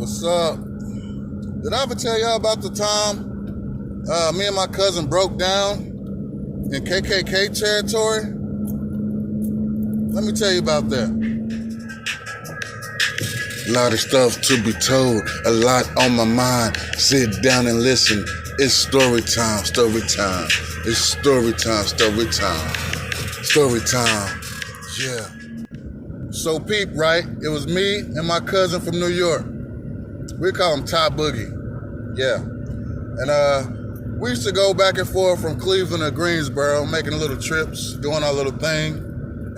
What's up? Did I ever tell y'all about the time me and my cousin broke down in KKK territory? Let me tell you about that. A lot of stuff to be told, a lot on my mind. Sit down and listen. It's story time, story time. It's story time, story time. Story time, yeah. So peep, right? It was me and my cousin from New York. We call him Top Boogie. Yeah. And we used to go back and forth from Cleveland to Greensboro, making little trips, doing our little thing.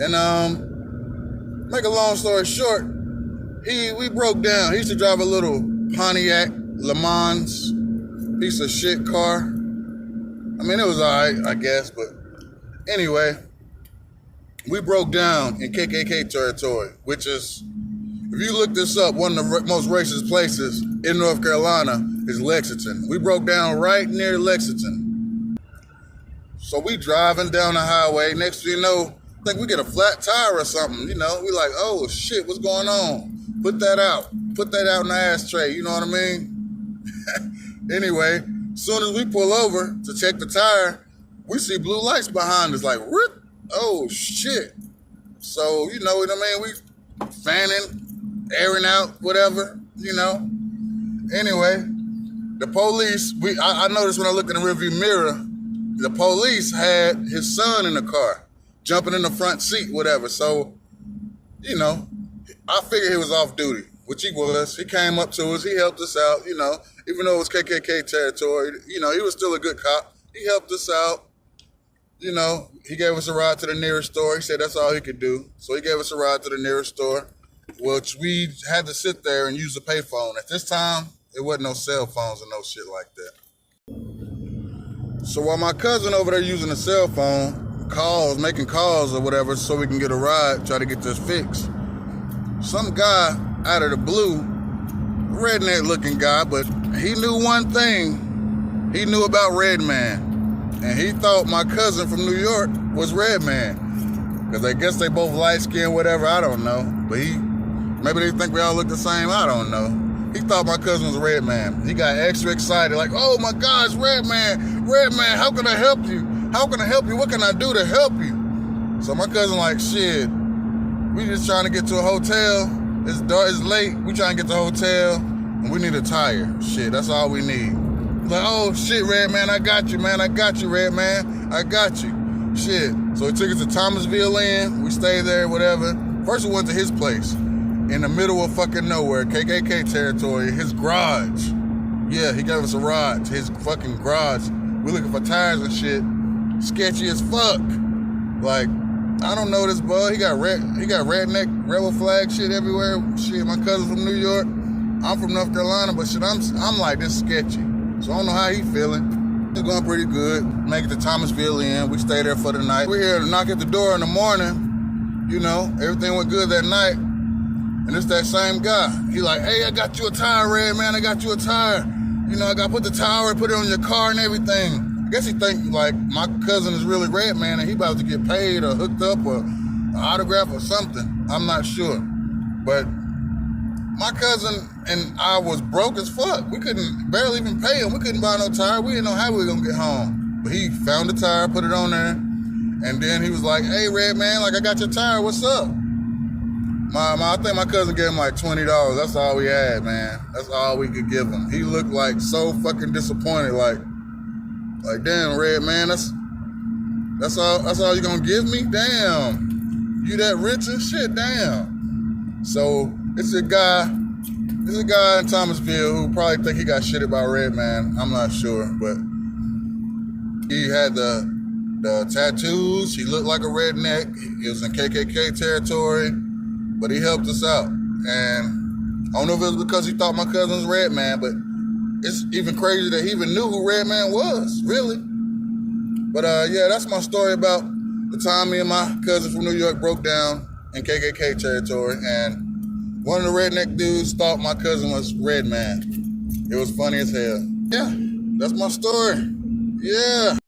And make a long story short, we broke down. He used to drive a little Pontiac Le Mans piece of shit car. I mean, it was all right, I guess, but anyway, we broke down in KKK territory, which is, if you look this up, one of the most racist places in North Carolina is Lexington. We broke down right near Lexington. So we driving down the highway. Next thing you know, I think we get a flat tire or something. You know, we like, oh shit, what's going on? Put that out. Put that out in the ashtray. You know what I mean? Anyway, as soon as we pull over to check the tire, we see blue lights behind us. Like, what? Oh shit. So, you know what I mean? We fanning, airing out, whatever, you know. Anyway, the police, I noticed when I looked in the rearview mirror, the police had his son in the car, jumping in the front seat, whatever. So, you know, I figured he was off duty, which he was. He came up to us, he helped us out, you know, even though it was KKK territory, you know, he was still a good cop. He helped us out. You know, he gave us a ride to the nearest store. He said that's all he could do. So he gave us a ride to the nearest store, which we had to sit there and use the payphone. At this time, there wasn't no cell phones and no shit like that. So while my cousin over there using a cell phone, making calls or whatever so we can get a ride, try to get this fixed, some guy out of the blue, redneck looking guy, but he knew one thing. He knew about Redman. And he thought my cousin from New York was Redman. Because I guess they both light-skinned, whatever, I don't know. But maybe they think we all look the same, I don't know. He thought my cousin was Redman. He got extra excited, like, oh my gosh, Redman, Redman, how can I help you? How can I help you? What can I do to help you? So my cousin like, shit, we just trying to get to a hotel. It's dark, it's late, we trying to get to a hotel, and we need a tire. Shit, that's all we need. Like, oh shit, Redman, I got you, man. I got you, Redman. I got you. Shit. So he took us to Thomasville Inn. We stayed there, whatever. First we went to his place in the middle of fucking nowhere, KKK territory, his garage. Yeah, he gave us a ride to his fucking garage. We looking for tires and shit. Sketchy as fuck. Like, I don't know this bug. He got redneck, rebel flag shit everywhere. Shit, my cousin from New York. I'm from North Carolina, but shit, I'm like, this sketchy. So I don't know how he feeling. It's going pretty good. Make it to Thomasville Inn. We stay there for the night. We're here to knock at the door in the morning. You know, everything went good that night. And it's that same guy. He like, hey, I got you a tire, Redman. I got you a tire. You know, I got to put the tire and put it on your car and everything. I guess he think like my cousin is really Redman and he about to get paid or hooked up or an autograph or something. I'm not sure. But my cousin and I was broke as fuck. We couldn't barely even pay him. We couldn't buy no tire. We didn't know how we were gonna get home. But he found the tire, put it on there, and then he was like, hey, Redman, like I got your tire, what's up? I think my cousin gave him like $20. That's all we had, man. That's all we could give him. He looked like so fucking disappointed, like damn, Redman, that's all you gonna give me? Damn. You that rich and shit? Damn. So it's a guy in Thomasville who probably think he got shit about Redman. I'm not sure, but he had the tattoos. He looked like a redneck. He was in KKK territory, but he helped us out. And I don't know if it was because he thought my cousin was Redman, but it's even crazy that he even knew who Redman was, really. But yeah, that's my story about the time me and my cousin from New York broke down in KKK territory, and one of the redneck dudes thought my cousin was Redman. It was funny as hell. Yeah, that's my story. Yeah.